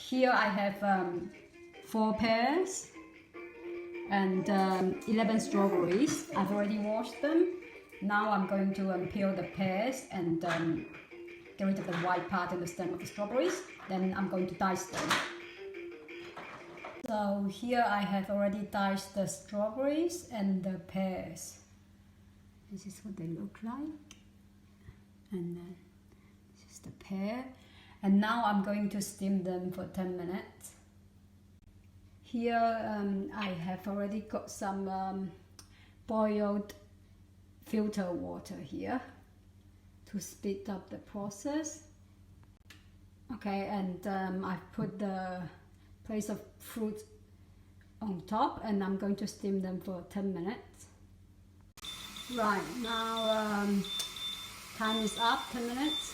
here I have 4 pears and 11 strawberries. I've already washed them. Now I'm going to peel the pears and get rid of the white part in the stem of the strawberries. Then I'm going to dice them. So here I have already diced the strawberries and the pears. This is what they look like. And then this is the pear. And now I'm going to steam them for 10 minutes. Here I have already got some boiled filter water here to speed up the process. Okay, and I've put the place of fruit on top and I'm going to steam them for 10 minutes. Right, now time is up, 10 minutes.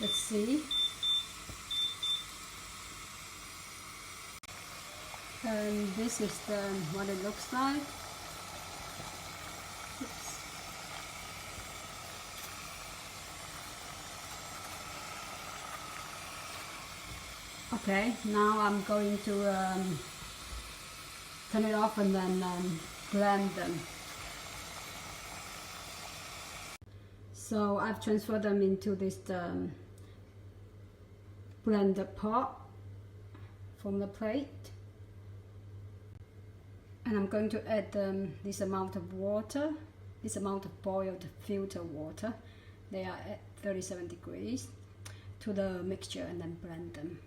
Let's see. And this is what it looks like. Oops. Okay, now I'm going to turn it off and then blend them. So I've transferred them into this blender pot from the plate. And I'm going to add this amount of water, this amount of boiled filter water. They are at 37 degrees to the mixture and then blend them.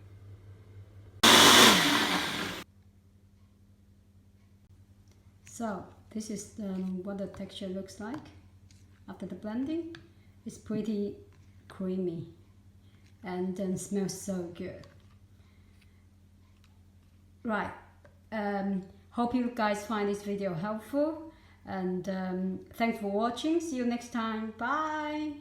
So this is what the texture looks like after the blending. It's pretty creamy and then smells so good. Right. Hope you guys find this video helpful and thanks for watching. See you next time. Bye.